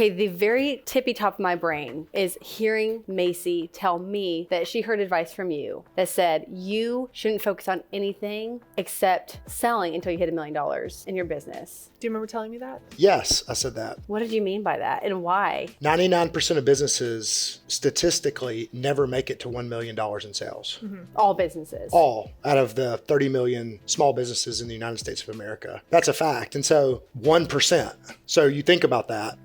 Okay, the very tippy top of my brain is hearing Macy tell me that she heard advice from you that said you shouldn't focus on anything except selling until you hit $1 million in your business. Do you remember telling me that? Yes, I said that. What did you mean by that and why? 99% of businesses statistically never make it to $1 million in sales. Mm-hmm. All businesses. All out of the 30 million small businesses in the United States of America. That's a fact. And so 1%. So you think about that,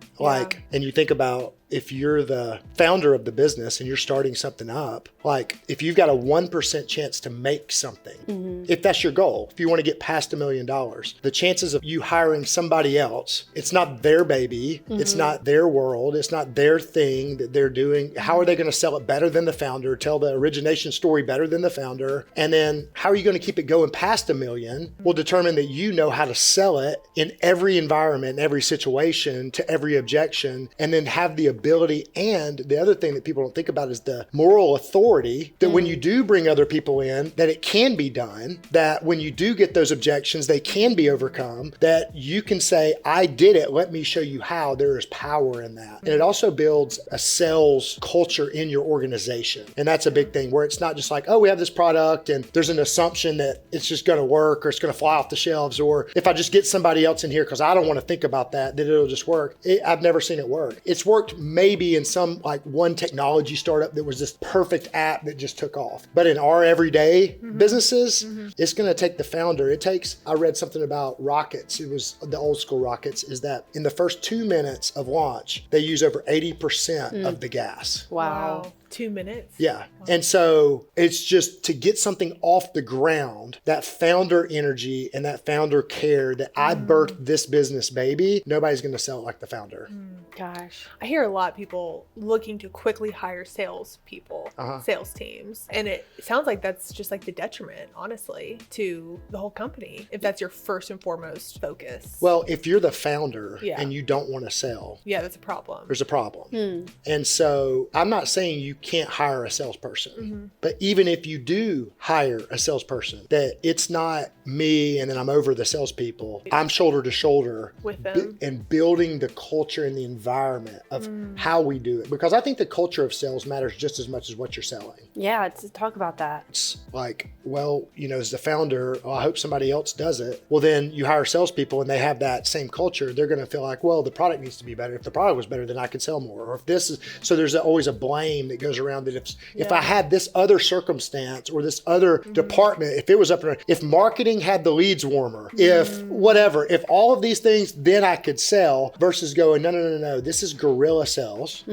and you think about if you're the founder of the business and you're starting something up, like if you've got a 1% chance to make something, if that's your goal, if you want to get past $1 million, the chances of you hiring somebody else, it's not their baby, it's not their world, it's not their thing that they're doing. How are they going to sell it better than the founder, tell the origination story better than the founder? And then how are you going to keep it going past $1 million will determine that you know how to sell it in every environment, in every situation, to every objection, and then have the ability. And the other thing that people don't think about is the moral authority that when you do bring other people in, that it can be done, that when you do get those objections, they can be overcome, that you can say, I did it, let me show you how. There is power in that. And it also builds a sales culture in your organization. And that's a big thing where it's not just like, oh, we have this product and there's an assumption that it's just going to work or it's going to fly off the shelves, or if I just get somebody else in here because I don't want to think about that it'll just work. I've never seen it work. It's worked maybe in some like one technology startup that was this perfect app that just took off. But in our everyday businesses, it's going to take the founder. I read something about rockets. It was the old school rockets, is that in the first 2 minutes of launch, they use over 80% of the gas. Wow. 2 minutes? Yeah. Wow. And so it's just to get something off the ground, that founder energy and that founder care that I birthed this business, baby, nobody's going to sell it like the founder. Gosh. I hear a lot of people looking to quickly hire sales people, sales teams. And it sounds like that's just like the detriment, honestly, to the whole company, if that's your first and foremost focus. Well, if you're the founder and you don't want to sell, that's a problem. There's a problem. And so I'm not saying you can't hire a salesperson, but even if you do hire a salesperson, that it's not me and then I'm over the salespeople. I'm shoulder to shoulder with them and building the culture and the environment of how we do it. Because I think the culture of sales matters just as much as what you're selling. Yeah, let's talk about that. It's like, well, as the founder, I hope somebody else does it. Well, then you hire salespeople and they have that same culture. They're going to feel like, well, the product needs to be better. If the product was better, then I could sell more. Or if this is, so there's always a blame that goes around that if I had this other circumstance or this other department, if it was up and if marketing had the leads warmer, if whatever, if all of these things, then I could sell, versus going, no, this is guerrilla sales.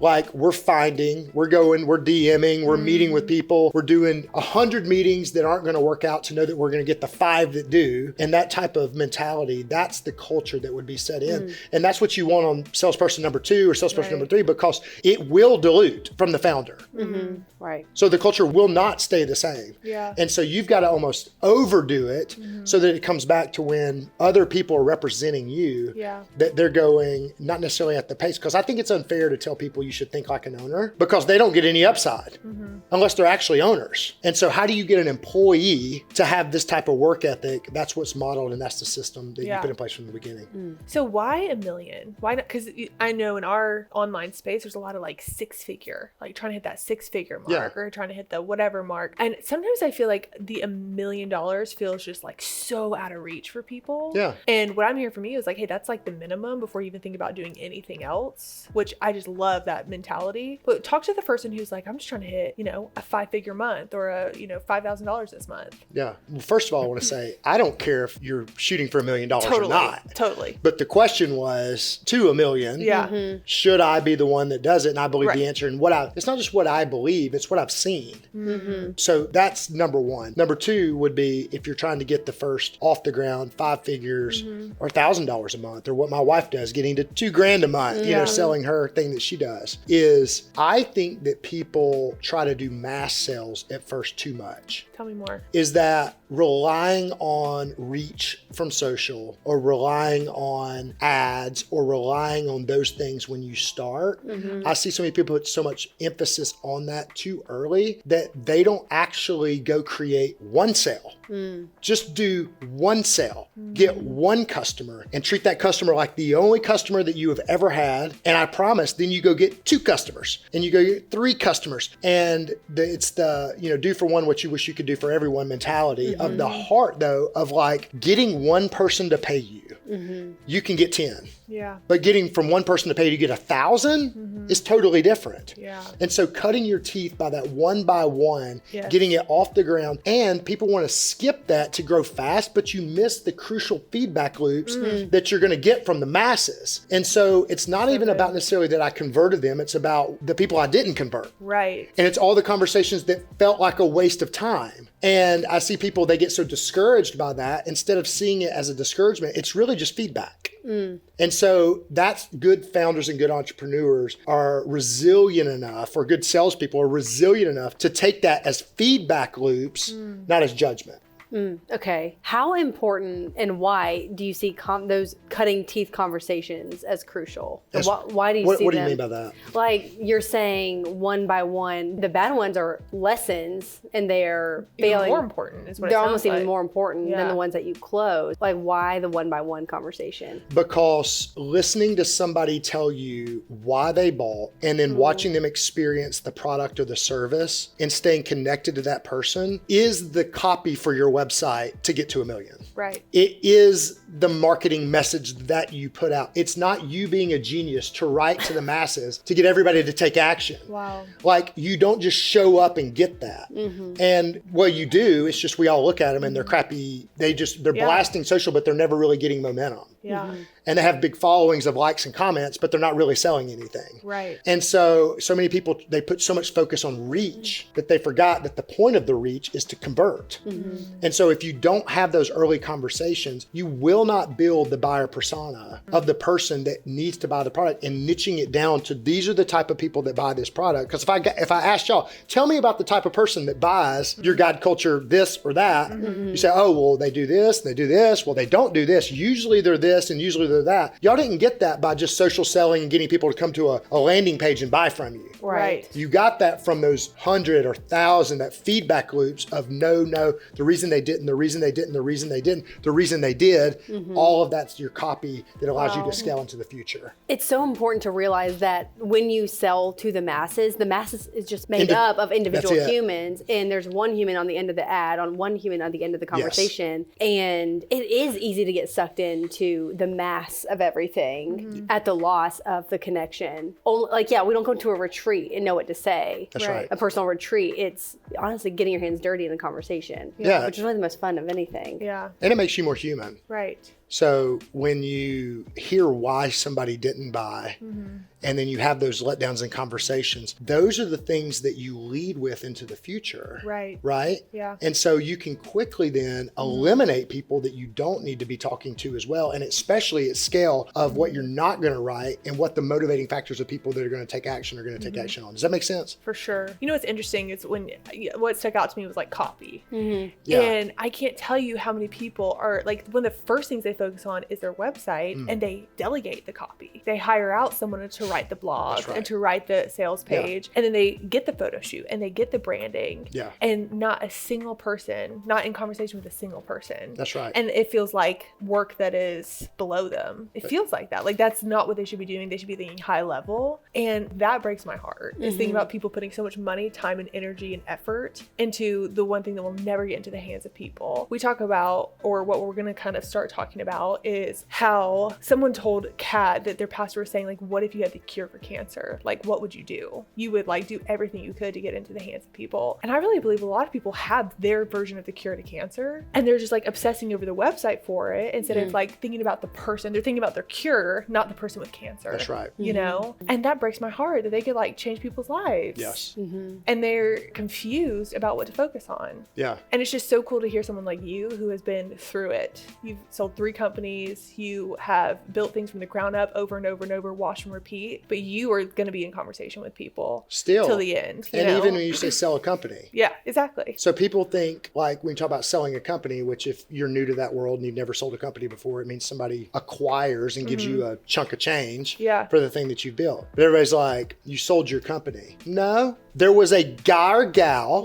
Like we're going, we're DMing, we're meeting with people, we're doing 100 meetings that aren't going to work out to know that we're going to get the 5 that do. And that type of mentality, that's the culture that would be set in. And that's what you want on salesperson number 2 or salesperson number 3, because it will dilute from the founder. Right. So the culture will not stay the same. Yeah. And so you've got to almost overdo it so that it comes back to when other people are representing you, that they're going not necessarily at the pace. Because I think it's unfair to tell people you should think like an owner, because they don't get any upside unless they're actually owners. And so how do you get an employee to have this type of work ethic? That's what's modeled, and that's the system that you put in place from the beginning. So why $1 million? Why not? Because I know in our online space, there's a lot of like 6-figure, like trying to hit that 6-figure mark or trying to hit the whatever mark. And sometimes I feel like the $1 million feels just like so out of reach for people. Yeah. And what I'm hearing from you is like, hey, that's like the minimum before you even think about doing anything else, which I just love that mentality. But talk to the person who's like, I'm just trying to hit, a 5-figure month or a, $5,000 this month. Yeah. Well, first of all, I want to say, I don't care if you're shooting for $1 million or not. Totally. But the question was to $1 million. Yeah. Should I be the one that does it? And I believe the answer, and it's not just what I believe, it's what I've seen. So that's number 1. Number 2 would be if you're trying to get the first off the ground 5 figures or $1,000 a month, or what my wife does, getting to $2,000 a month, selling her thing that she does, is I think that people try to do mass sales at first too much. Tell me more. Is that relying on reach from social or relying on ads or relying on those things when you start, I see so many people put so much emphasis on that too early that they don't actually go create one sale. Just do one sale, get one customer and treat that customer like the only customer that you have ever had. And I promise, then you go get 2 customers and you go get 3 customers. And it's the, do for one what you wish you could do for everyone mentality of the heart though, of like getting one person to pay you. You can get 10. Yeah. But getting from one person to pay you to get 1,000 is totally different. Yeah. And so cutting your teeth by that one by one, getting it off the ground, and people want to skip that to grow fast, but you miss the crucial feedback loops that you're going to get from the masses. And so it's not even about necessarily that I converted them. It's about the people I didn't convert. Right. And it's all the conversations that felt like a waste of time. And I see people, they get so discouraged by that. Instead of seeing it as a discouragement, it's really just feedback. And so that's good founders and good entrepreneurs are resilient enough, or good salespeople are resilient enough to take that as feedback loops, not as judgment. Okay. How important and why do you see those cutting teeth conversations as crucial? Yes. Why do you see them? What do you mean by that? Like you're saying one by one, the bad ones are lessons and they're failing. More important is what They're it sounds almost even like. more important than the ones that you close. Like why the one by one conversation? Because listening to somebody tell you why they bought and then watching them experience the product or the service and staying connected to that person is the copy for your website to get to 1 million. Right. It is the marketing message that you put out. It's not you being a genius to write to the masses to get everybody to take action. Wow. Like you don't just show up and get that. And what you do, it's just we all look at them and they're crappy. They're blasting social, but they're never really getting momentum. Yeah. And they have big followings of likes and comments, but they're not really selling anything. Right. And so many people, they put so much focus on reach that they forgot that the point of the reach is to convert. And so if you don't have those early conversations, you will not build the buyer persona of the person that needs to buy the product and niching it down to these are the type of people that buy this product. Because if I asked y'all, tell me about the type of person that buys your guide culture this or that, you say, oh, well, they do this, they do this. Well, they don't do this. Usually they're this and usually they're that. Y'all didn't get that by just social selling and getting people to come to a landing page and buy from you. Right. You got that from those 100 or 1,000, that feedback loops of no, the reason they didn't, the reason they didn't, the reason they didn't, the reason they did. All of that's your copy that allows you to scale into the future. It's so important to realize that when you sell to the masses is just made up of individual humans, and there's one human on the end of the ad, on one human on the end of the conversation. And it is easy to get sucked into the mass of everything at the loss of the connection. We don't go to a retreat and know what to say. That's right. A personal retreat, it's honestly getting your hands dirty in a conversation, which is really the most fun of anything. Yeah. And it makes you more human. Right. So when you hear why somebody didn't buy, and then you have those letdowns and conversations, those are the things that you lead with into the future. Right. Right? Yeah. And so you can quickly then eliminate people that you don't need to be talking to as well. And especially at scale of what you're not going to write and what the motivating factors of people that are going to take action are going to take action on. Does that make sense? For sure. You know what's interesting is what stuck out to me was like copy. Yeah. And I can't tell you how many people are like, one of the first things they focus on is their website and they delegate the copy. They hire out someone to write the blog and to write the sales page. And then they get the photo shoot and they get the branding. Yeah. And not a single person, not in conversation with a single person. That's right. And it feels like work that is below them. It feels like that. Like that's not what they should be doing. They should be thinking high level. And that breaks my heart. Is thinking about people putting so much money, time, and energy and effort into the one thing that will never get into the hands of people. We talk about, or what we're going to kind of start talking about, is how someone told Kat that their pastor was saying, like, what if you had the cure for cancer? Like, what would you do? You would like do everything you could to get into the hands of people. And I really believe a lot of people have their version of the cure to cancer, and they're just like obsessing over the website for it instead of like thinking about the person. They're thinking about their cure, not the person with cancer. That's right. You know? And that breaks my heart that they could like change people's lives. Yes. And they're confused about what to focus on. Yeah. And it's just so cool to hear someone like you who has been through it. You've sold 3 companies, you have built things from the ground up over and over and over, wash and repeat, but you are going to be in conversation with people Still. till the end. You And know? even when you say sell a company. Yeah, exactly. So people think, like when you talk about selling a company, which if you're new to that world and you've never sold a company before, it means somebody acquires and gives you a chunk of change for the thing that you built. But everybody's like, you sold your company. No, there was a guy or gal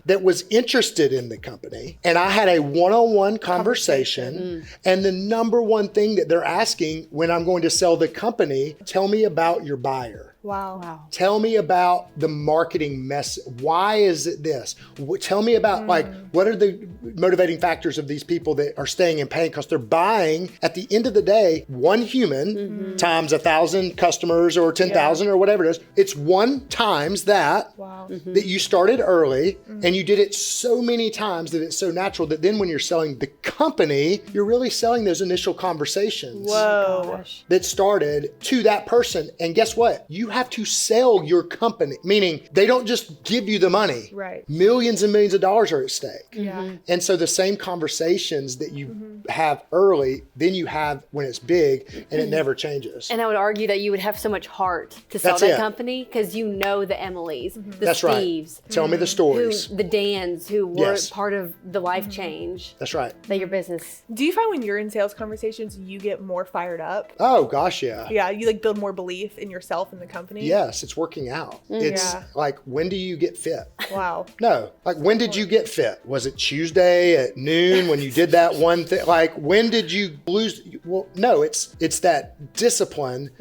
that was interested in the company. And I had a one-on-one conversation. And the number one thing that they're asking when I'm going to sell the company, tell me about your buyer. Wow. Tell me about the marketing mess. Why is it this? Tell me about like, what are the motivating factors of these people that are staying and paying? Because they're buying at the end of the day, one human times 1,000 customers or 10,000 or whatever it is. It's one times that that you started early and you did it so many times that it's so natural that then when you're selling the company, you're really selling those initial conversations that started to that person. And guess what? You have to sell your company, meaning they don't just give you the money. Right. Millions and millions of dollars are at stake. Yeah. And so the same conversations that you have early, then you have when it's big and it never changes. And I would argue that you would have so much heart to sell that company because you know the Emilys, the Steves. Tell me the stories. The Dans who were part of the life change. That's right. That your business. Do you find when you're in sales conversations, you get more fired up? Oh gosh, yeah. Yeah, you like build more belief in yourself and the company? Yes, it's working out. It's like, when do you get fit? Wow. No, like when did you get fit? Was it Tuesday at noon when you did that one thing? Like when did you lose? Well, no, it's that discipline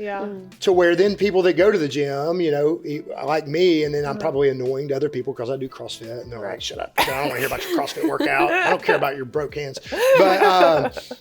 to where then people that go to the gym, you know, like me, and then I'm probably annoying to other people because I do CrossFit and they're like, shut up. I don't want to hear about your CrossFit workout. I don't care about your broke hands.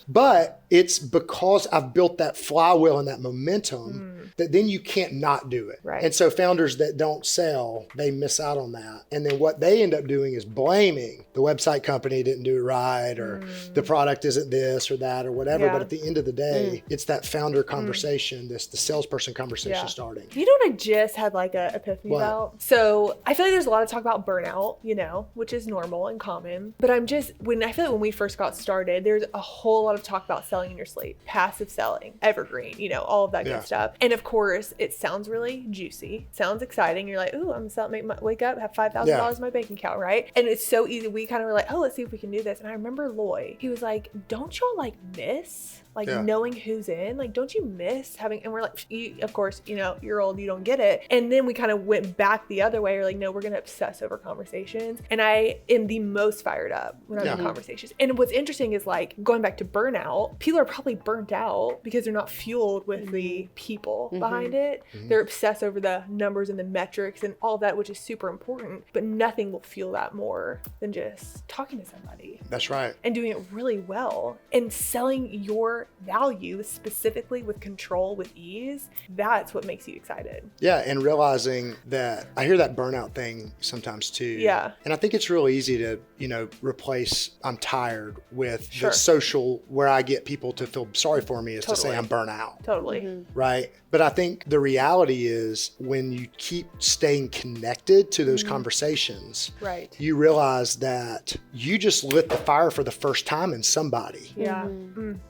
But it's because I've built that flywheel and that momentum that then you can't not do it. Right. And so founders that don't sell, they miss out on that. And then what they end up doing is blaming the website company didn't do it right, or the product isn't this or that or whatever. But at the end of the day, it's that founder conversation, the salesperson conversation starting. You know what I just had like a epiphany about? So I feel like there's a lot of talk about burnout, you know, which is normal and common. But I feel like when we first got started, there's a whole lot of talk about selling in your sleep, passive selling, evergreen, you know, all of that good stuff. And of course, it sounds really juicy, sounds exciting. You're like, ooh, I'm selling, wake up, have $5,000 in my bank account, right? And it's so easy. We kind of were like, oh, let's see if we can do this. And I remember Loy, he was like, don't y'all like miss knowing who's in? Like, don't you miss having, and we're like, of course, you know, you're old, you don't get it. And then we kind of went back the other way. We're like, no, we're going to obsess over conversations. And I am the most fired up when I'm in conversations. And what's interesting is like, going back to burnout, people are probably burnt out because they're not fueled with the people behind it. They're obsessed over the numbers and the metrics and all that, which is super important, but nothing will fuel that more than just talking to somebody. That's right. And doing it really well and selling your value specifically with control, with ease. That's what makes you excited. Yeah. And realizing that I hear that burnout thing sometimes too. Yeah. And I think it's real easy to, you know, replace I'm tired with the social where I get people to feel sorry for me is to say I'm burnt out. Totally. Right. But I think the reality is when you keep staying connected to those conversations, you realize that you just lit the fire for the first time in somebody. Yeah.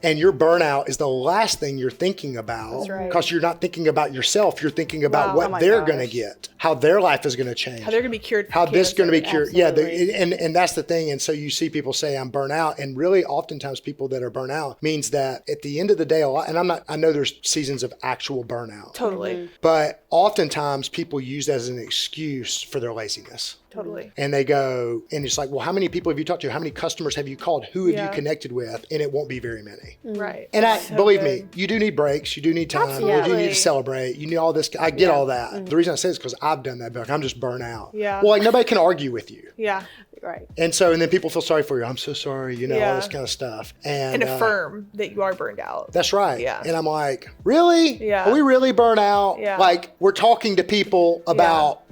And your burnout is the last thing you're thinking about because you're not thinking about yourself. You're thinking about what they're going to get, how their life is going to change, how they're going to be cured, how this is going to be cured. Absolutely. Yeah. And that's the thing. And so you see people say I'm burnt out, and really oftentimes people that are burnt out means that at the end of the day, a lot, and I know there's seasons of actual burnout. Totally. But oftentimes people use that as an excuse for their laziness. Totally. And they go, and it's like, well, how many people have you talked to? How many customers have you called? Who have you connected with? And it won't be very many. Right. And believe me, you do need breaks. You do need time. Absolutely. You do need to celebrate. You need all this. I get all that. The reason I say it is because I've done that. But I'm just burnt out. Yeah. Well, like nobody can argue with you. Yeah. Right. And then people feel sorry for you. I'm so sorry, you know, all this kind of stuff. And affirm that you are burned out. That's right. Yeah. And I'm like, really? Yeah. Are we really burnt out? Yeah. Like we're talking to people about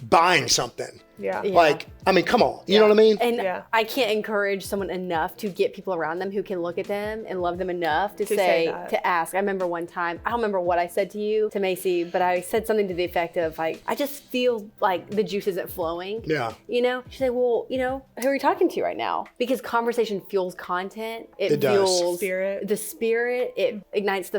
buying something. Yeah. Yeah. Like, I mean, come on. You know what I mean? And Yeah. I can't encourage someone enough to get people around them who can look at them and love them enough to say say, that. to ask. I remember one time, I don't remember what I said to you, to Macy, but I said something to the effect of like, I just feel like the juice isn't flowing. Yeah. You know? She said, well, you know, who are you talking to right now? Because conversation fuels content. It does. fuels Spirit. the spirit. It ignites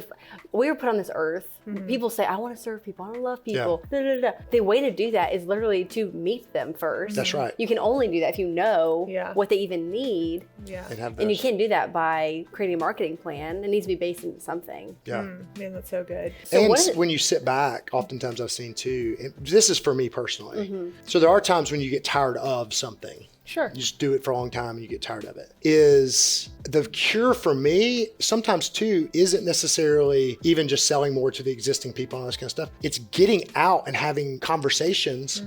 we were put on this earth. People say, I want to serve people. I want to love people. Da, da, da. The way to do that is literally to meet them first. That's right. You can only do that if you know Yeah. what they even need. Yeah. And have And you those. can't do that by creating a marketing plan. It needs to be based in something. Yeah. Man, that's so good. So And what is it- when you sit back, oftentimes I've seen too, and this is for me personally. Mm-hmm. So there are times when you get tired of something. Sure. You just do it for a long time and you get tired of it. Is the cure for me sometimes too isn't necessarily even just selling more to the existing people and all this kind of stuff. It's getting out and having conversations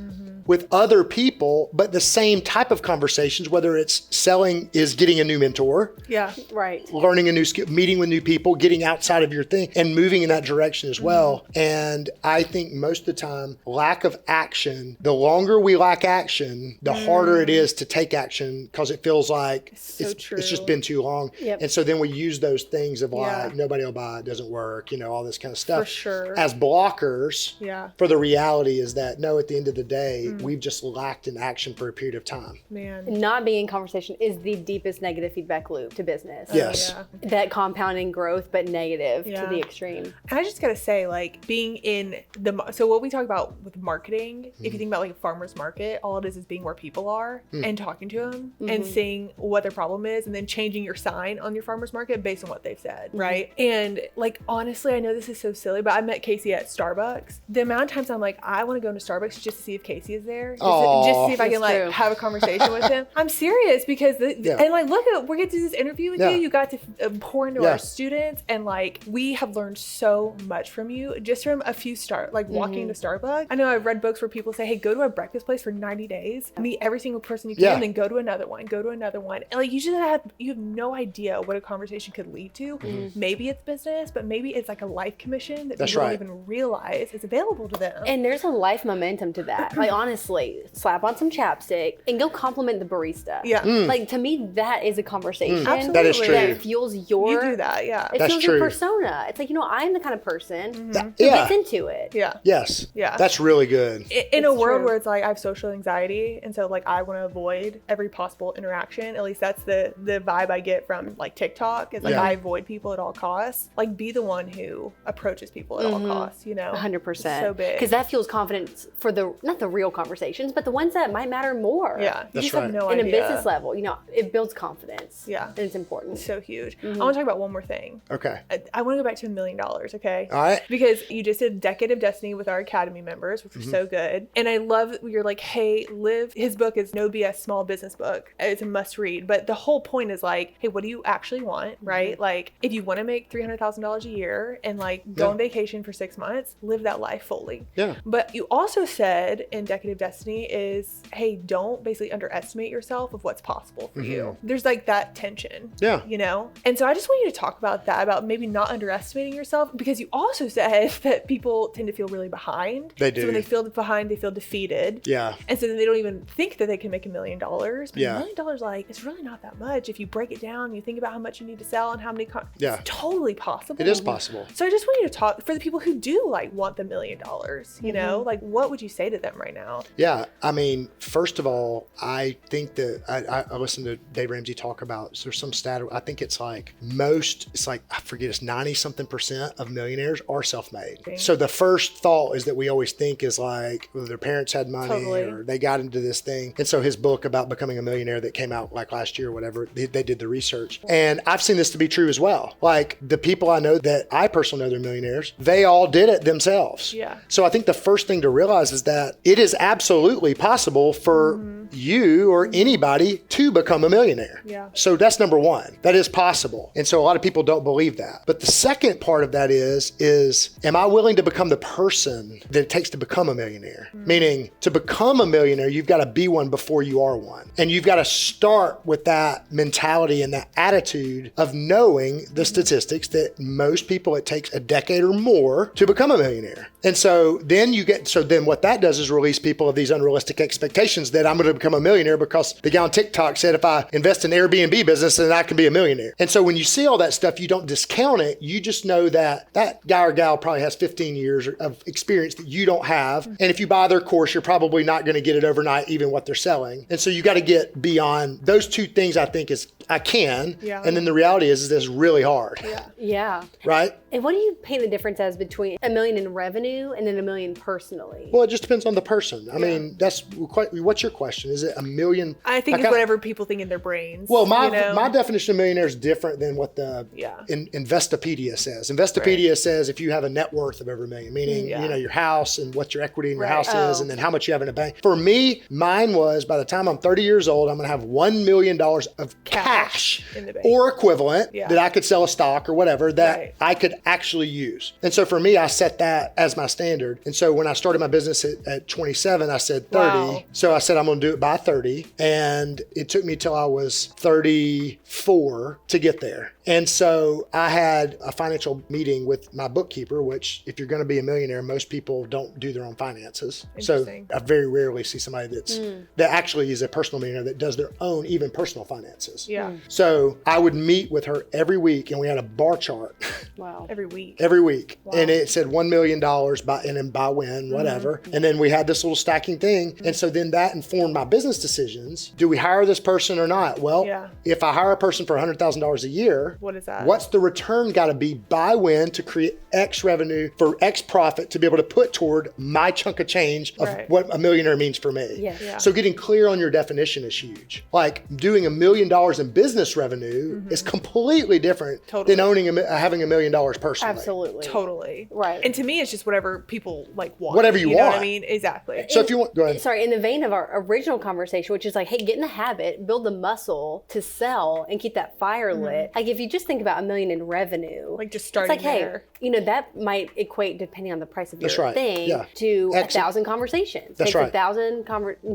with other people, but the same type of conversations, whether it's selling is getting a new mentor, Yeah. Right. learning a new skill, meeting with new people, getting outside of your thing and moving in that direction as well. And I think most of the time, lack of action, the longer we lack action, the harder it is to take action because it feels like So it's true. just been too long. Yep. And so then we use those things of like, Yeah. nobody will buy it, doesn't work, all this kind of stuff. For sure. As blockers, Yeah. for the reality is that no, at the end of the day, we've just lacked in action for a period of time. Man. Not being in conversation is the deepest negative feedback loop to business. Yes. Yeah. That compounding growth, but negative Yeah. to the extreme. And I just gotta say, like, being in so what we talk about with marketing, if you think about like a farmer's market, all it is being where people are and talking to them and seeing what their problem is and then changing your sign on your farmer's market based on what they've said, right? And like, honestly, I know this is so silly, but I met Casey at Starbucks. The amount of times I'm like, I want to go into Starbucks just to see if Casey is there, just to see if I can That's like true. have a conversation with him. I'm serious because Yeah. and like, look at, we're getting to this interview with Yeah. you. You got to pour into Yeah. our students, and like, we have learned so much from you just from a few walking into Starbucks. I know I've read books where people say, hey, go to a breakfast place for 90 days, meet every single person you can, Yeah. and then go to another one. And like, you have no idea what a conversation could lead to. Maybe it's business, but maybe it's like a life commission that That's people right. don't even realize is available to them. And there's a life momentum to that. Like, honestly, slap on some chapstick and go compliment the barista. Yeah. Like, to me, that is a conversation. Absolutely. That is true. That fuels your... You do that, yeah. It That's fuels true. your persona. It's like, I'm the kind of person who Yeah. gets into it. Yeah. Yes. Yeah. That's really good. In a It's world true. where it's like I have social anxiety, and so like I want to avoid every possible interaction. At least that's the vibe I get from like TikTok. It's like Yeah. I avoid people at all costs. Like, be the one who approaches people at all costs. 100%. So big. Because that fuels confidence for not the real conversations, but the ones that might matter more. Yeah, you That's just have right. no In idea. a business level, it builds confidence. Yeah. And it's important. So huge. I want to talk about one more thing. Okay. I want to go back to $1 million. Okay. All right. Because you just did Decade of Destiny with our Academy members, which was so good. And I love that you're like, hey, his book is No BS Small Business Book. It's a must read. But the whole point is like, hey, what do you actually want, right? Like, if you want to make $300,000 a year and like go Yeah. on vacation for 6 months, live that life fully. Yeah. But you also said in Decade of Destiny is, hey, don't basically underestimate yourself of what's possible for you. There's like that tension. Yeah. And so I just want you to talk about that, about maybe not underestimating yourself, because you also said that people tend to feel really behind. They do. So when they feel behind, they feel defeated. Yeah. And so then they don't even think that they can make $1 million. But Yeah. $1 million, like, it's really not that much. If you break it down, you think about how much you need to sell and how many, Yeah. it's totally possible. It is possible. So I just want you to talk for the people who do like want the $1 million, you know, like, what would you say to them right now? Yeah. I mean, first of all, I think that I listened to Dave Ramsey talk about, so there's some stat, I think it's like I forget, it's 90 something % of millionaires are self-made. Okay. So the first thought is that we always think is like, well, their parents had money Totally. or they got into this thing. And so his book about becoming a millionaire that came out like last year or whatever, they did the research. And I've seen this to be true as well. Like the people I know that I personally know they're millionaires, they all did it themselves. Yeah. So I think the first thing to realize is that it is absolutely possible for you or anybody to become a millionaire. Yeah. So that's number one. That is possible. And so a lot of people don't believe that. But the second part of that is am I willing to become the person that it takes to become a millionaire? Meaning to become a millionaire, you've got to be one before you are one. And you've got to start with that mentality and that attitude of knowing the statistics that most people, it takes a decade or more to become a millionaire. And so then then what that does is release people of these unrealistic expectations that I'm going to become a millionaire because the guy on TikTok said if I invest in Airbnb business, then I can be a millionaire. And so when you see all that stuff, you don't discount it. You just know that that guy or gal probably has 15 years of experience that you don't have. And if you buy their course, you're probably not going to get it overnight, even what they're selling. And so you got to get beyond those two things. I think is I can. Yeah. And then the reality is this really hard. Yeah. Right? And what do you paint the difference as between $1 million in revenue and then $1 million personally? Well, it just depends on the person. I mean, that's quite, what's your question? Is it $1 million? I think it's whatever people think in their brains. Well, my definition of millionaire is different than what the Investopedia says. Investopedia says if you have a net worth of over $1 million, meaning, you know, your house and what your equity in your house is, and then how much you have in a bank. For me, mine was by the time I'm 30 years old, I'm going to have $1 million of cash in the bank or equivalent that I could sell a stock or whatever that I could actually use. And so for me, I set that as my standard. And so when I started my business at 27, I said 30. Wow. So I said, I'm going to do it by 30. And it took me till I was 34 to get there. And so I had a financial meeting with my bookkeeper, which if you're going to be a millionaire, most people don't do their own finances. So I very rarely see somebody that actually is a personal millionaire that does their own, even personal finances. Yeah. So I would meet with her every week and we had a bar chart. Wow. Every week. Every week. Wow. And it said $1 million by, and then by when, whatever. And then we had this little stacking thing. And so then that informed my business decisions. Do we hire this person or not? Well, if I hire a person for $100,000 a year, what is that? What's the return got to be by when to create X revenue for X profit to be able to put toward my chunk of change of what a millionaire means for me? Yeah. So getting clear on your definition is huge. Like doing $1 million in business revenue is completely different than having $1 million personally. Absolutely. Totally. Right. And to me, it's just whatever people like want. Whatever you know want. what I mean? Exactly. So if you want, go ahead. Sorry, in the vein of our original conversation, which is like, hey, get in the habit, build the muscle to sell and keep that fire lit. Like if you just think about $1 million in revenue, like just starting it's like, there. hey, you know, that might equate, depending on the price of your thing, to 1,000 conversations. That's Takes 1,000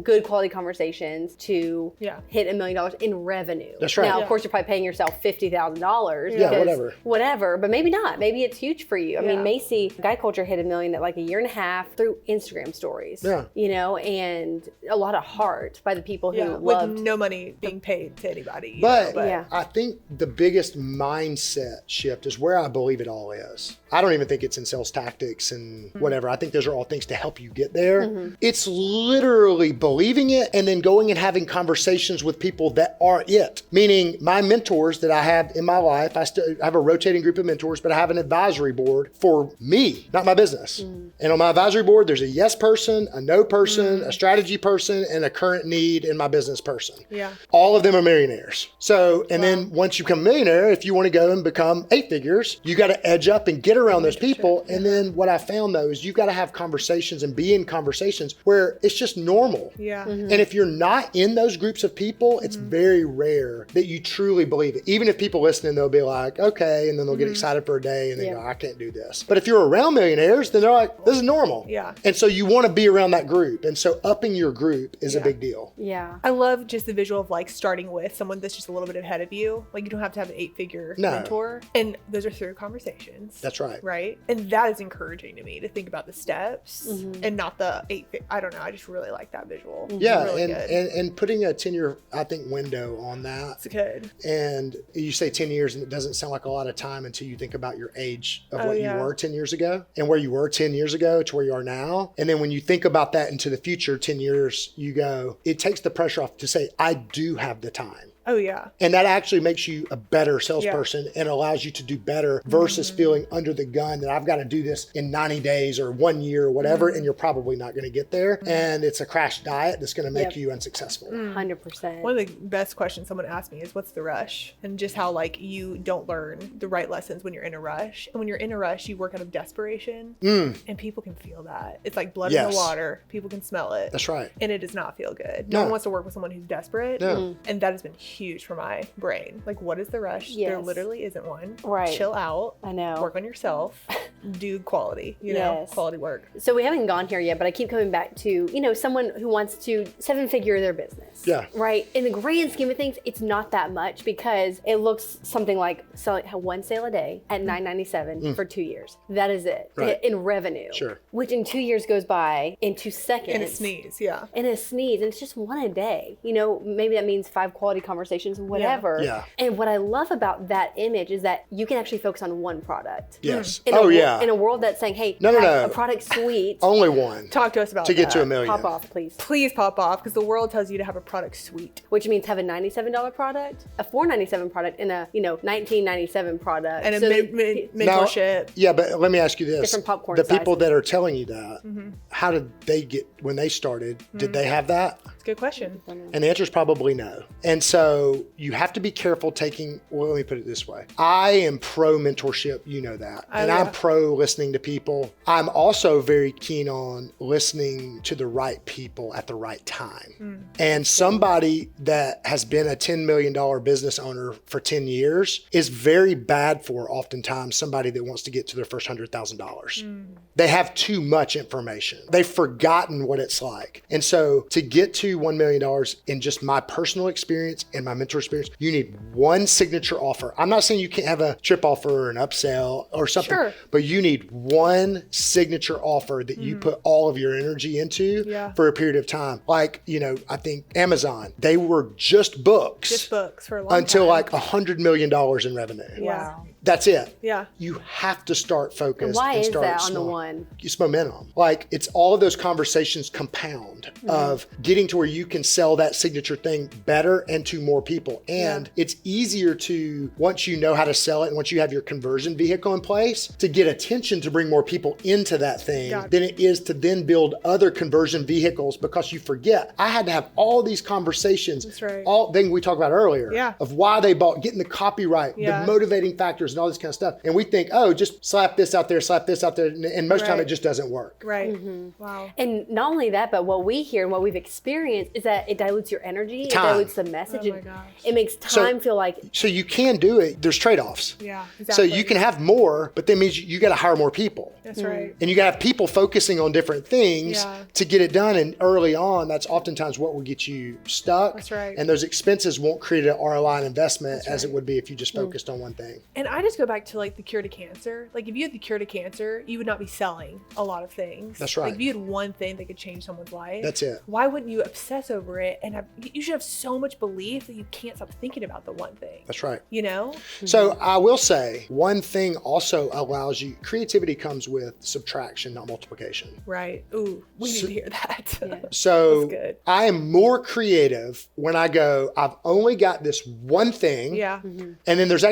good quality conversations to hit $1 million in revenue. That's right. Now, of course, you're probably paying yourself $50,000. Yeah, Whatever, but maybe not. Maybe it's huge for you. I mean, Macy, Guy Culture hit $1 million at like a year and a half through Instagram stories. Yeah. You know, and a lot of heart by the people who loved. With no money being paid to anybody. But I think the biggest mindset shift is where I believe it all is. I don't even think it's in sales tactics and whatever. I think those are all things to help you get there. It's literally believing it and then going and having conversations with people that are it. Meaning my mentors that I have in my life, I have a rotating group of mentors, but I have an advisory board for me, not my business. And on my advisory board, there's a yes person, a no person, a strategy person, and a current need in my business person. Yeah. All of them are millionaires. So, and then once you become a millionaire, if you want to go and become 8 figures, you got to edge up and get around those people. And then what I found though is you've got to have conversations and be in conversations where it's just normal. Yeah. And if you're not in those groups of people, it's very rare that you truly believe it. Even if people listening, they'll be like, okay, and then they'll get excited for a day and they go, I can't do this. But if you're around millionaires, then they're like, this is normal. Yeah. And so you want to be around that group. And so upping your group is a big deal. Yeah. I love just the visual of like starting with someone that's just a little bit ahead of you. Like you don't have to have an 8-figure mentor. And those are through conversations. That's right. Right. And that is encouraging to me to think about the steps and not the 8-figure. I don't know. I just really like that visual. Yeah. Really and putting a 10-year, I think, window on that. It's good. And you say 10 years and it doesn't sound like a lot of time until you think about your age of what you were 10 years ago and where you were 10 years ago to where you are now. And then when you think about that into the future, 10 years, you go, it takes the pressure off to say, I do have the time. Oh, yeah. And that actually makes you a better salesperson and allows you to do better versus feeling under the gun that I've got to do this in 90 days or 1 year or whatever, and you're probably not going to get there. And it's a crash diet that's going to make you unsuccessful. 100%. One of the best questions someone asked me is, what's the rush? And just how like you don't learn the right lessons when you're in a rush. And when you're in a rush, you work out of desperation and people can feel that. It's like blood in the water. People can smell it. That's right. And it does not feel good. No one wants to work with someone who's desperate. And that has been huge for my brain. Like, what is the rush? There literally isn't one. Right. Chill out. I know. Work on yourself. do quality, you know, Yes. quality work. So we haven't gone here yet, but I keep coming back to, you know, someone who wants to 7-figure their business. Yeah. Right. In the grand scheme of things, it's not that much because it looks something like selling one sale a day at $9.97 for 2 years. That is it. Right. In revenue. Sure. Which in 2 years goes by in 2 seconds. In a sneeze, yeah. In a sneeze, and it's just one a day. You know, maybe that means 5 quality conversations, whatever. Yeah. And what I love about that image is that you can actually focus on one product. Yes. In Yeah. In a world that's saying, hey, No. have a product suite. Only one Talk to us about to get to that. a million. Pop off, please. Please pop off, because the world tells you to have a product suite. Which means have a $97 product, a $497 product, and a $19.97 product. And a So that- mentorship. Yeah, but let me ask you this. Different popcorn The people sizes. that are telling you that, how did they get, when they started, did they have that? It's a good question. And the answer is probably no. And so you have to be careful taking, well, let me put it this way. I am pro mentorship, you know that. And I'm pro listening to people. I'm also very keen on listening to the right people at the right time. And somebody that has been a $10 million business owner for 10 years is very bad for oftentimes somebody that wants to get to their first $100,000. They have too much information. They've forgotten what it's like. And so to get to $1 million in just my personal experience and my mentor experience, you need one signature offer. I'm not saying you can't have a trip offer or an upsell or something, Sure. but you need one signature offer that you put all of your energy into for a period of time. Like, you know, I think Amazon, they were just books. Just books for a long Until time. like $100 million in revenue. Wow. That's it. Yeah. You have to start focused. Why and is start that on the small. one? It's momentum. Like it's all of those conversations compound of getting to where you can sell that signature thing better and to more people. And it's easier to, once you know how to sell it and once you have your conversion vehicle in place, to get attention to bring more people into that thing than it is to then build other conversion vehicles, because you forget, I had to have all these conversations. That's right. All things we talked about earlier of why they bought, getting the copyright, the motivating factors and all this kind of stuff. And we think, oh, just slap this out there. And most time it just doesn't work. Right. Wow. And not only that, but what we hear and what we've experienced is that it dilutes your energy, Time. it dilutes the message, Oh my and gosh. it makes time feel like So you can do it. There's trade-offs. Yeah. So Exactly. you can have more, but that means you got to hire more people. That's right. And you got to have people focusing on different things to get it done. And early on, that's oftentimes what will get you stuck. That's right. And those expenses won't create an ROI and investment as it would be if you just focused on one thing. And I just go back to like the cure to cancer. Like if you had the cure to cancer, you would not be selling a lot of things. That's right. Like if you had one thing that could change someone's life. That's it. Why wouldn't you obsess over it? And you should have so much belief that you can't stop thinking about the one thing. That's right. You know? So I will say one thing also allows you, creativity comes with subtraction, not multiplication. Right. Ooh, we need to hear that. So That's good. I am more creative when I go, I've only got this one thing. Yeah. And then there's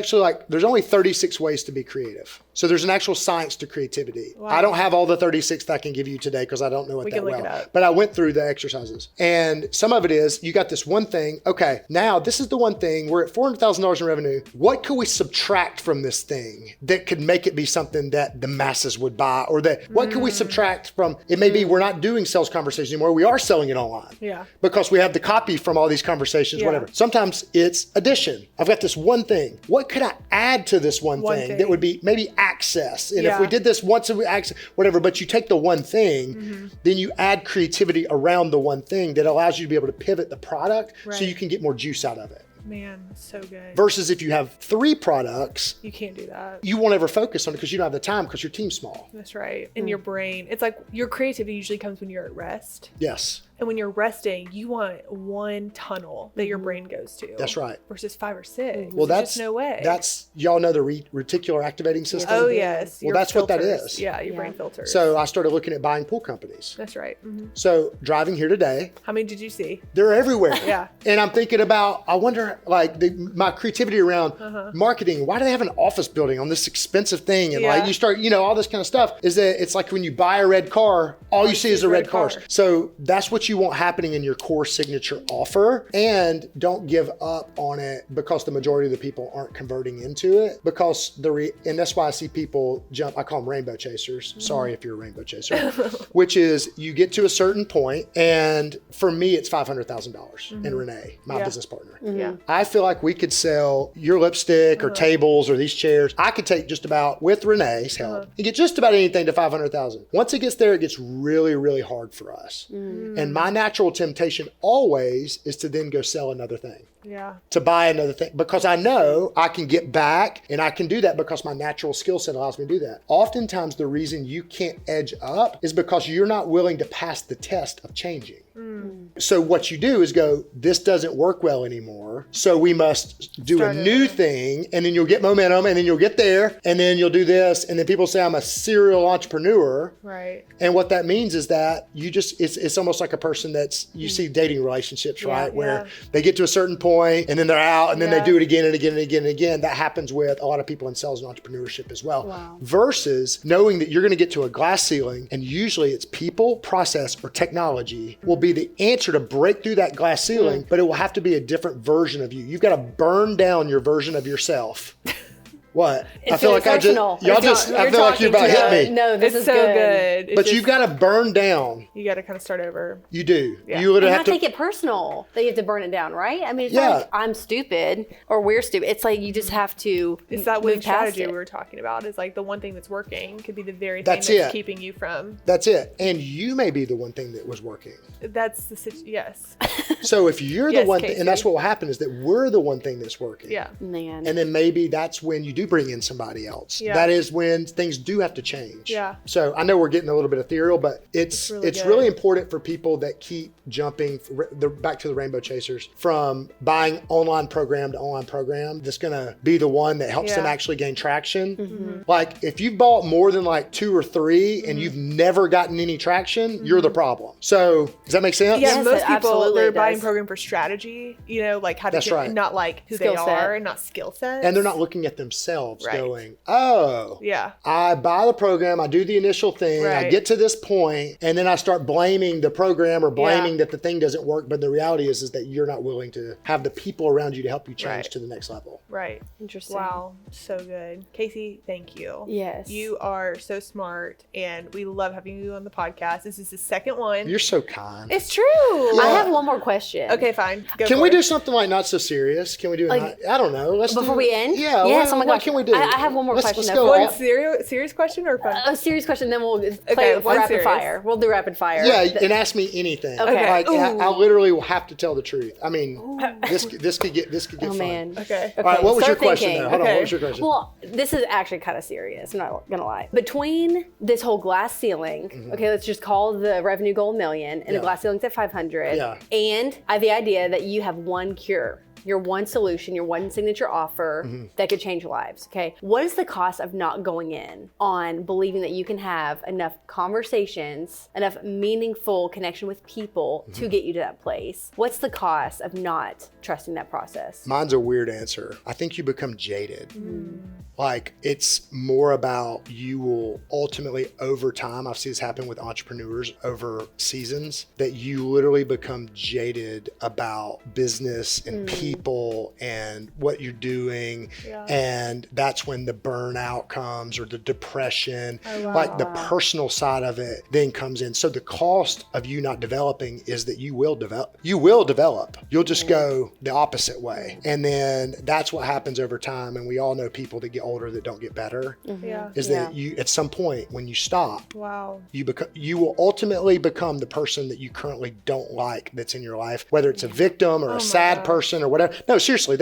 only 36 ways to be creative. So there's an actual science to creativity. Wow. I don't have all the 36 that I can give you today because I don't know it We that can look well. it up. But I went through the exercises. And some of it is, you got this one thing. Okay, now this is the one thing. We're at $400,000 in revenue. What could we subtract from this thing that could make it be something that the masses would buy? Or that, what could we subtract from, it may be we're not doing sales conversations anymore. We are selling it online. Yeah. Because we have the copy from all these conversations, whatever. Sometimes it's addition. I've got this one thing. What could I add to this one thing that would be maybe access? And if we did this once a week, access, whatever, but you take the one thing, then you add creativity around the one thing that allows you to be able to pivot the product so you can get more juice out of it. Man, that's so good. Versus if you have 3 products, You can't do that. you won't ever focus on it because you don't have the time because your team's small. That's right. In your brain, it's like your creativity usually comes when you're at rest. Yes. And when you're resting, you want one tunnel that your brain goes to. That's right. Versus 5 or 6. Well, There's that's just no way. That's, y'all know the reticular activating system? Oh yes. Well, your that's what that filters. is. Yeah, your brain filters. So I started looking at buying pool companies. That's right. So driving here today, How many did you see? they're everywhere. Yeah. And I'm thinking about, I wonder, like, my creativity around marketing. Why do they have an office building on this expensive thing? And like, you start, all this kind of stuff. Is that it's like when you buy a red car, all you see is the red cars. So that's what you you want happening in your core signature offer, and don't give up on it because the majority of the people aren't converting into it. Because and that's why I see people jump, I call them rainbow chasers. Sorry if you're a rainbow chaser, which is you get to a certain point, and for me, it's $500,000 in Renee, my business partner. Yeah. I feel like we could sell your lipstick or tables or these chairs. I could take just about, with Renee's help, and get just about anything to 500,000. Once it gets there, it gets really, really hard for us. And my natural temptation always is to then go sell another thing. Yeah. To buy another thing, because I know I can get back, and I can do that because my natural skill set allows me to do that. Oftentimes the reason you can't edge up is because you're not willing to pass the test of changing. So what you do is go, this doesn't work well anymore, so we must do a new thing, and then you'll get momentum, and then you'll get there, and then you'll do this, and then people say I'm a serial entrepreneur. Right. And what that means is that you just, it's almost like a person that's, you see dating relationships, right? Where they get to a certain point and then they're out, and then they do it again and again and again and again. That happens with a lot of people in sales and entrepreneurship as well. Wow. Versus knowing that you're going to get to a glass ceiling, and usually it's people, process, or technology will be the answer to break through that glass ceiling, but it will have to be a different version of you. You've got to burn down your version of yourself. What? It's I feel like personal. I feel like you're about to hit me. No, this It's is so good. But you've got to burn down. You got to kind of start over. You do. Yeah. You literally and have not to take it personal that you have to burn it down, right? I mean, it's not like I'm stupid or we're stupid. It's like you just have to It's that move winning past strategy it. we were talking about. Is like the one thing that's working could be the very That's thing that's it. keeping you from. That's it. And you may be the one thing that was working. That's the yes. So if you're the Yes, one thing, Casey. and that's what will happen, is that we're the one thing that's working. Yeah. Man. And then maybe that's when you do bring in somebody else. Yeah. That is when things do have to change. Yeah. So I know we're getting a little bit ethereal, but it's really it's good. really important for people that keep jumping back to the rainbow chasers, from buying online program to online program. That's going to be the one that helps them actually gain traction. Like if you've bought more than like 2 or 3 and you've never gotten any traction, you're the problem. So does that make sense? Yeah, Yes, most it people absolutely they're buying does. program for strategy, like how to That's get, right. not like who Skill they set. are and not skill sets. And they're not looking at themselves Right. going, oh, Yeah. I buy the program, I do the initial thing, I Right. get to this point, and then I start blaming the program or blaming that the thing doesn't work. But the reality is that you're not willing to have the people around you to help you change Right. to the next level. Right. Interesting. Wow. So good. Casey, thank you. Yes. You are so smart, and we love having you on the podcast. This is the second one. You're so kind. It's true. I have one more question. Okay, fine. Go Can for we it. do something like not so serious? Can we do it? Like- I don't know. Let's Before do, we end? Yeah. Yes, what, oh my what gosh. can we do? I have one more question Let's though. go. One serious question or fun? A serious question, then we'll play Okay, it with one rapid serious. fire. We'll do rapid fire. Yeah, and ask me anything. Okay. Like, Ooh. I literally will have to tell the truth. I mean, this could get Oh fun. man. Okay. All right. What was your start question thinking. though? Hold on. Okay. What was your question? Well, this is actually kind of serious. I'm not gonna lie. Between this whole glass ceiling, okay, let's just call the revenue goal $1 million, and Mm-hmm. Yeah. the glass ceiling's at 500. Yeah. And I have the idea that you have one cure. Your one solution, your one signature offer Mm-hmm. that could change lives. Okay. What is the cost of not going in on believing that you can have enough conversations, enough meaningful connection with people Mm-hmm. to get you to that place? What's the cost of not trusting that process? Mine's a weird answer. I think you become jaded. Like it's more about you will ultimately over time, I've seen this happen with entrepreneurs over seasons, that you literally become jaded about business and people and what you're doing. Yeah. And that's when the burnout comes, or the depression, like the personal side of it then comes in. So the cost of you not developing is that you will develop. You'll just go the opposite way. And then that's what happens over time. And we all know people that get older that don't get better. Yeah. Is that you at some point when you stop, Wow. you will ultimately become the person that you currently don't like that's in your life, whether it's a victim or a sad person or whatever. No, seriously,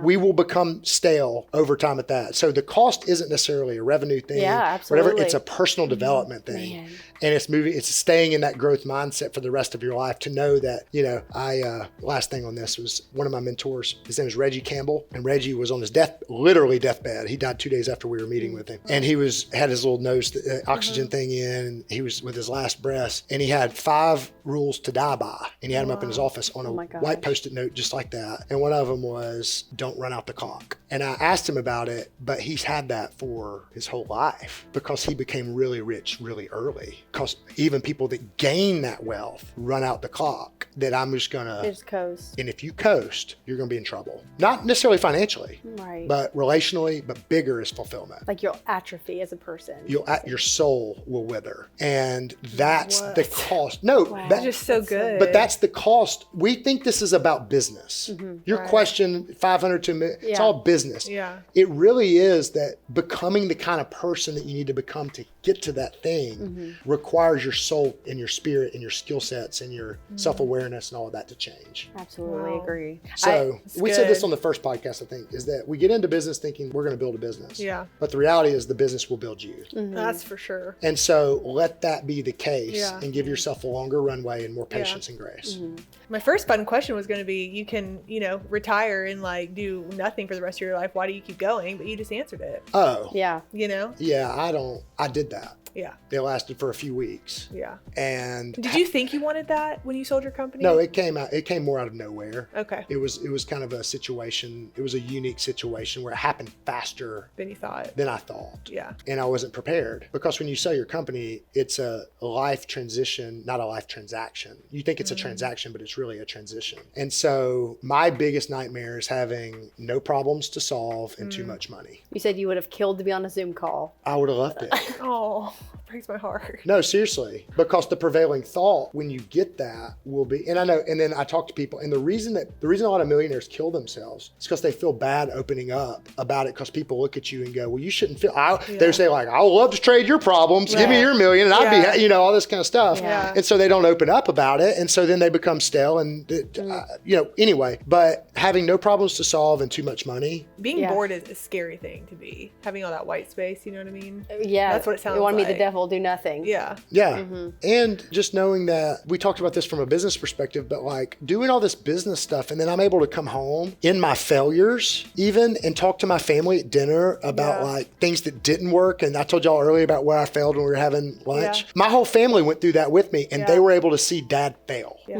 we will become stale over time at that. So the cost isn't necessarily a revenue thing. Yeah, Whatever, absolutely. it's a personal development thing. Man. And it's staying in that growth mindset for the rest of your life, to know that, last thing on this was one of my mentors, his name is Reggie Campbell, and Reggie was on his literally deathbed. He died 2 days after we were meeting with him. And he had his little nose oxygen thing in, and he was with his last breath, and he had 5 rules to die by. And he had them up in his office on a my gosh. white Post-it note just like that. And one of them was, don't run out the clock. And I asked him about it, but he's had that for his whole life because he became really rich really early. because even people that gain that wealth run out the clock, that I'm just going to Just coast. And if you coast, you're going to be in trouble. Not necessarily financially, Right. but relationally, but bigger is fulfillment. Like you'll atrophy as a person. Your soul will wither. And that's What? the cost. No, Wow. That's just so good. but that's the cost. We think this is about business. Your Right. question, 500 to a million, it's Yeah. all business. Yeah. It really is that becoming the kind of person that you need to become to get to that thing requires your soul and your spirit and your skill sets and your self-awareness and all of that to change. Absolutely Wow. agree. So It's we said this good. on the first podcast, I think, is that we get into business thinking we're going to build a business. Yeah. But the reality is the business will build you. That's for sure. And so let that be the case Yeah. and give yourself a longer runway and more patience and grace. My first fun question was going to be, you can, retire and like do nothing for the rest of your life. Why do you keep going? But you just answered it, Oh, Yeah. yeah, I did that. Yeah. It lasted for a few weeks. Yeah. And Did you think you wanted that when you sold your company? No, it came more out of nowhere. Okay. It was kind of a situation. It was a unique situation where it happened faster Then you thought. than I thought. Yeah. And I wasn't prepared, because when you sell your company, it's a life transition, not a life transaction. You think it's a transaction, but it's really a transition. And so my biggest nightmare is having no problems to solve and too much money. You said you would have killed to be on a Zoom call. I would have loved it. Oh, breaks my heart. No, seriously, because the prevailing thought when you get that will be, and I know, and then I talk to people, and the reason a lot of millionaires kill themselves is because they feel bad opening up about it, because people look at you and go, well, you shouldn't feel, they say like, I would love to trade your problems, give me Right. your million, and I'd be, all this kind of stuff. Yeah. And so they don't open up about it, and so then they become stale, and anyway, but having no problems to solve and too much money. Being Yeah. bored is a scary thing to be. Having all that white space, you know what I mean? Yeah. That's what it sounds You want to be like. the devil, do nothing. Yeah. Yeah. And just knowing that we talked about this from a business perspective, but like doing all this business stuff, and then I'm able to come home in my failures even and talk to my family at dinner about Yeah. like things that didn't work. And I told y'all earlier about where I failed when we were having lunch. Yeah. My whole family went through that with me, and they Yeah. were able to see Dad fail. Yeah.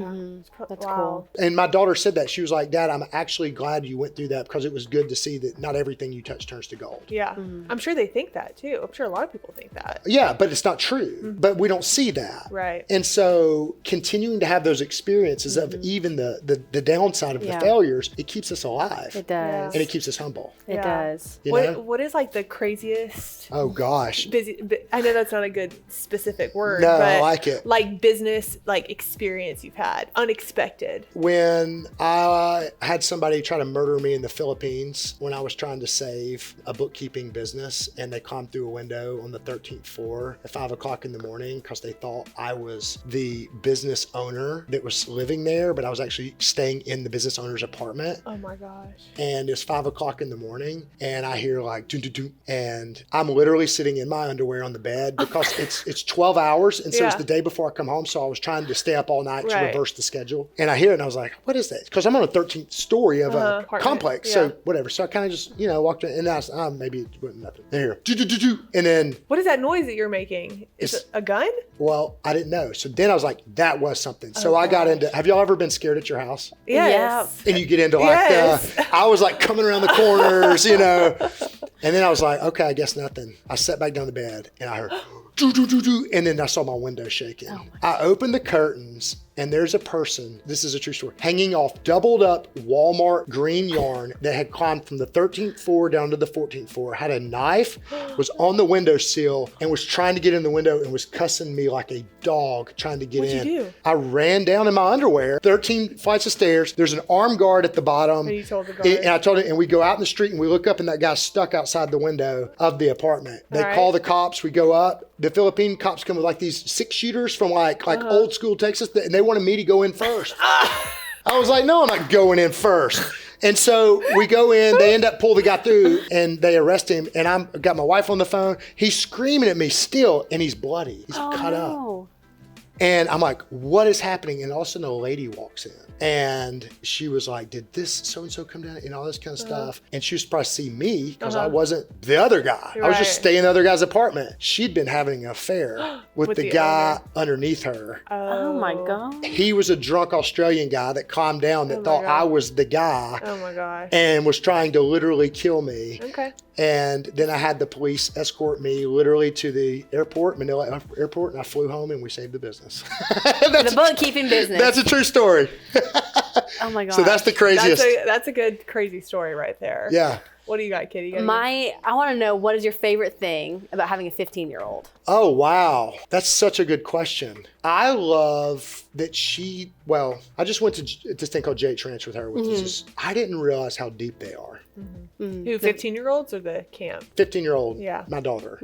That's Wow. cool. And my daughter said that. She was like, Dad, I'm actually glad you went through that, because it was good to see that not everything you touch turns to gold. Yeah. I'm sure they think that too. I'm sure a lot of people think that. Yeah, but it's not true. But we don't see that. Right. And so continuing to have those experiences of even the downside of the Yeah. failures, it keeps us alive. It does. And it keeps us humble. It Yeah. does. You know? What is like the craziest Oh gosh. busy, I know that's not a good specific word. No, I but like it. Like business, like experience you've had, unexpected. When I had somebody try to murder me in the Philippines when I was trying to save a bookkeeping business, and they climbed through a window on the 13th floor at 5 o'clock in the morning because they thought I was the business owner that was living there, but I was actually staying in the business owner's apartment. Oh my gosh. And it's 5 o'clock in the morning, and I hear like doo doo doo, and I'm literally sitting in my underwear on the bed because it's 12 hours, and so it's Yeah. the day before I come home, so I was trying to stay up all night to Right. reverse the schedule. And I hear it, and I was like, "What is that?" Because I'm on a 13th story of a Apartment, complex, yeah. so whatever. So I kind of just walked in, and I was, maybe it wasn't nothing. And I hear doo doo doo doo, and then What is that noise that you're making? Is It's- it a gun? well, I didn't know. So then I was like, that was something. So I got into. Have y'all ever been scared at your house? Yes. And you get into like Yes. I was like coming around the corners, and then I was like, okay, I guess nothing. I sat back down the bed, and I heard doo doo doo doo, and then I saw my window shaking. I opened the curtains, and there's a person, this is a true story, hanging off doubled up Walmart green yarn that had climbed from the 13th floor down to the 14th floor, had a knife, was on the windowsill, and was trying to get in the window and was cussing me like a dog trying to get What'd in. you do? I ran down in my underwear, 13 flights of stairs. There's an armed guard at the bottom. And you told the guard? And I told him, and we go out in the street and we look up, and that guy's stuck outside the window of the apartment. They All right. call the cops. We go up. The Philippine cops come with like these 6-shooters from like old school Texas, and they wanted me to go in first. I was like, no, I'm not going in first. And so we go in, they end up pulling the guy through, and they arrest him. And Got my wife on the phone. He's screaming at me still, and he's bloody. He's cut up. No. And I'm like, what is happening? And all of a sudden a lady walks in and she was like, did this so-and-so come down and all this kind of stuff? And she was surprised to see me because I wasn't the other guy. I was just staying in the other guy's apartment. She'd been having an affair with the guy underneath her. Oh my God. He was a drunk Australian guy that calmed down that thought I was the guy. Oh my gosh. And was trying to literally kill me. Okay. And then I had the police escort me literally to the airport, Manila airport, and I flew home and we saved the business. The bookkeeping business. That's a true story. Oh my God. So that's the craziest. That's a good crazy story right there. Yeah. What do you got, Kitty? I want to know, what is your favorite thing about having a 15-year-old? Oh, wow. That's such a good question. I love that I just went to this thing called Jade Ranch with her, which is just, I didn't realize how deep they are. Who, 15-year-olds or the camp? 15-year-old, Yeah. my daughter.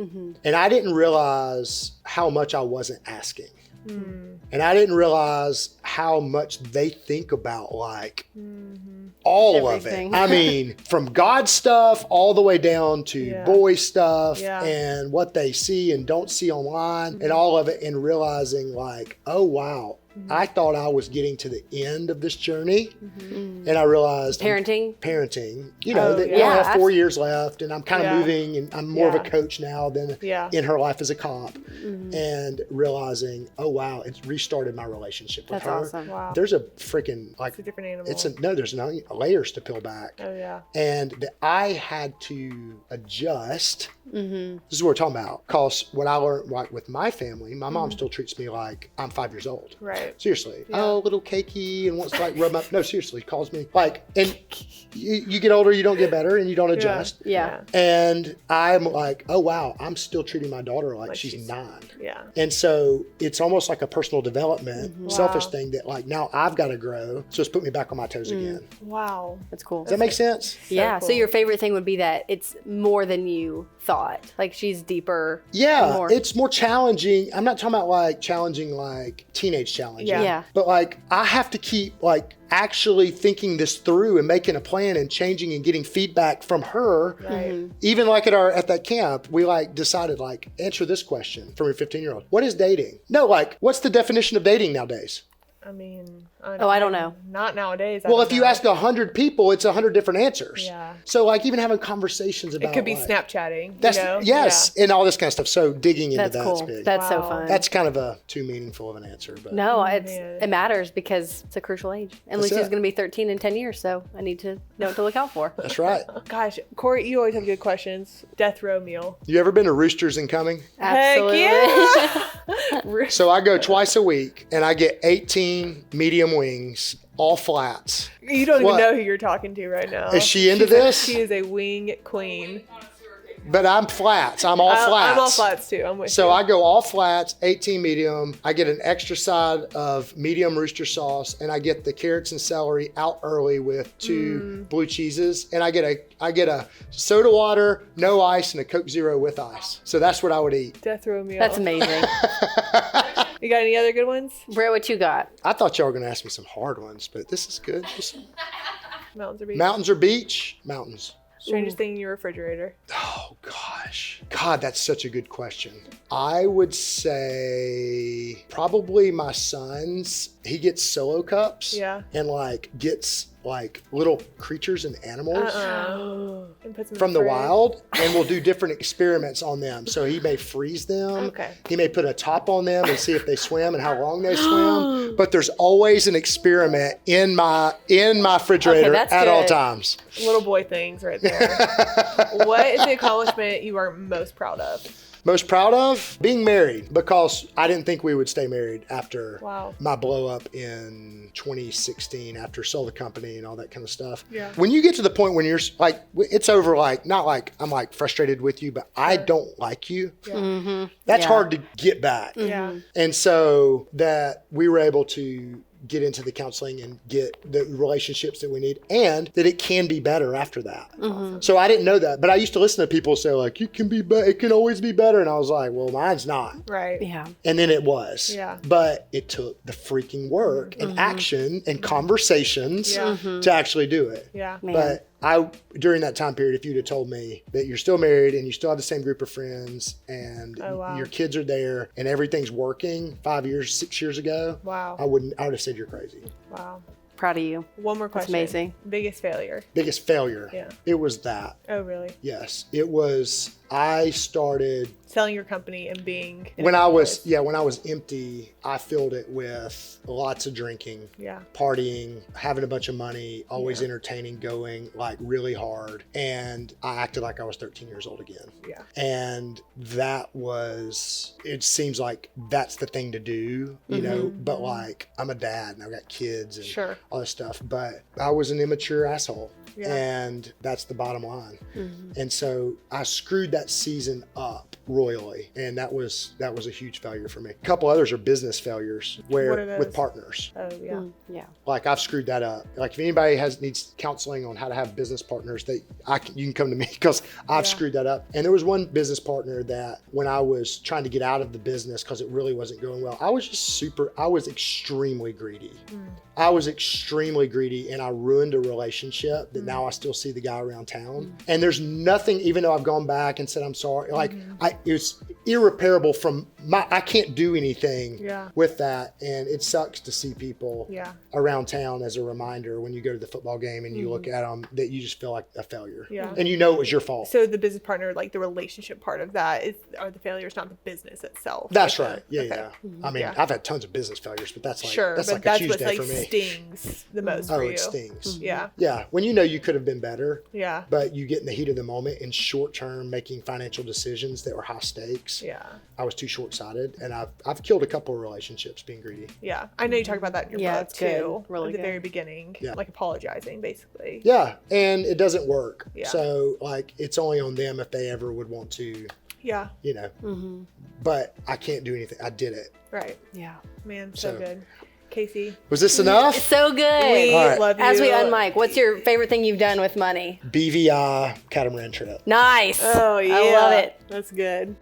And I didn't realize how much I wasn't asking. And I didn't realize how much they think about like all Everything. of it. I mean, from God stuff all the way down to boy stuff and what they see and don't see online and all of it, and realizing like, oh wow, I thought I was getting to the end of this journey, and I realized parenting, you know, that we only have 4 years left, and I'm kind of moving, and I'm more of a coach now than in her life as a cop, and realizing, oh wow, it's restarted my relationship with her. That's awesome. Wow. There's a freaking like It's a different animal. there's no layers to peel back. Oh yeah. And that I had to adjust. This is what we're talking about. Because what I learned like with my family, my mom still treats me like I'm 5 years old. Right. Seriously. Oh, little cakey, and wants to like rub my, no, seriously, calls me like, and you get older, you don't get better, and you don't adjust. Yeah. And I'm like, oh wow, I'm still treating my daughter like she's 9. Yeah. And so it's almost like a personal development, selfish thing that like now I've got to grow. So it's put me back on my toes again. Wow. That's cool. Does that make sense? Yeah. cool. So your favorite thing would be that it's more than you thought. Like she's deeper. Yeah, more. it's more challenging. I'm not talking about like challenging like teenage challenging. Yeah. But like I have to keep like actually thinking this through and making a plan and changing and getting feedback from her. Right. Even like at that camp, we like decided like answer this question from your 15-year-old. What is dating? No, like what's the definition of dating nowadays? I mean, I don't know. Not nowadays. Well, if you ask 100 people, it's 100 different answers. Yeah. So like even having conversations about it could be like, Snapchatting. That's you know? yes, and all this kind of stuff. So digging into That's that's cool. big. That's so Wow. fun. That's kind of too meaningful of an answer, but No, man. it matters because it's a crucial age. And That's Lucy's it. going to be 13 in 10 years, so I need to know what to look out for. that's right. Gosh, Corey, you always have good questions. Death row meal. You ever been to Roosters and Coming? Absolutely. Heck yeah. So I go twice a week and I get 18 medium wings, all flats. You don't What? even know who you're talking to right now. Is she into She's this? She is a wing queen. But I'm flats. I'm all flats. I'm all flats too. I'm with So you. I go all flats, 18 medium. I get an extra side of medium rooster sauce, and I get the carrots and celery out early with 2 blue cheeses, and I get a soda water, no ice, and a Coke Zero with ice. So that's what I would eat. Death row meal. That's amazing. You got any other good ones? Brett, what you got? I thought y'all were gonna ask me some hard ones, but this is good. Mountains or beach? Mountains or beach? Mountains. Strangest thing in your refrigerator? Oh gosh. God, that's such a good question. I would say probably my son's, he gets solo cups. Yeah. And like gets like little creatures and animals And puts them in from the fridge. wild, and we'll do different experiments on them. So he may freeze them. Okay. He may put a top on them and see if they swim and how long they swim. But there's always an experiment in my refrigerator that's at all good. times. Little boy things right there. What is the accomplishment you are most proud of? Most proud of being married, because I didn't think we would stay married after Wow. my blow up in 2016 after sold the company and all that kind of stuff. Yeah. When you get to the point when you're like, it's over, like, not like I'm like frustrated with you, but I don't like you. Yeah. That's Yeah. hard to get back. Yeah. And so that we were able to get into the counseling and get the relationships that we need, and that it can be better after that. So I didn't know that, but I used to listen to people say like, it can be better, it can always be better. And I was like, well, mine's not. Right. Yeah. And then it was. Yeah. But it took the freaking work and action and conversations Yeah. to actually do it. Yeah. Man. But during that time period, if you'd have told me that you're still married and you still have the same group of friends and your kids are there and everything's working 5 years, 6 years ago, Wow. I would have said you're crazy. Wow. Proud of you. One more question. That's amazing. Biggest failure. Biggest failure. Yeah. It was that. Oh, really? Yes. It was, I started Selling your company and being when I was empty, I filled it with lots of drinking, partying, having a bunch of money, always entertaining, going like really hard. And I acted like I was 13 years old again. Yeah. And that was, it seems like that's the thing to do, you know, but like I'm a dad and I've got kids and all this stuff, but I was an immature asshole. Yeah. And that's the bottom line. And so I screwed that season up royally, and that was a huge failure for me. A couple others are business failures where with partners. Oh yeah. Yeah. Like I've screwed that up. Like if anybody needs counseling on how to have business partners, you can come to me because I've screwed that up. And there was one business partner that when I was trying to get out of the business because it really wasn't going well, I was extremely greedy. I was extremely greedy, and I ruined a relationship that now I still see the guy around town. And there's nothing, even though I've gone back and said I'm sorry, like it's irreparable from I can't do anything with that. And it sucks to see people around town as a reminder when you go to the football game and you look at them that you just feel like a failure. Yeah. And you know it was your fault. So the business partner, like the relationship part of that are the failures, not the business itself. That's right. Yeah. I mean, I've had tons of business failures, but that's like, that's like a Tuesday for me. Stings the most for you. It stings. Yeah. Yeah. When you know you could have been better. Yeah. But you get in the heat of the moment in short term making financial decisions that were high stakes. Yeah. I was too short sighted, and I've killed a couple of relationships being greedy. Yeah. I know you talk about that in your book too. Really at the good. very beginning. Yeah. Like apologizing basically. Yeah. And it doesn't work. Yeah. So like it's only on them if they ever would want to. Yeah. You know. But I can't do anything. I did it. Right. Yeah. Man, so good. Casey. Was this enough? So good. We love you. As we unmic, what's your favorite thing you've done with money? BVI catamaran trip. Nice. Oh, yeah. I love it. That's good.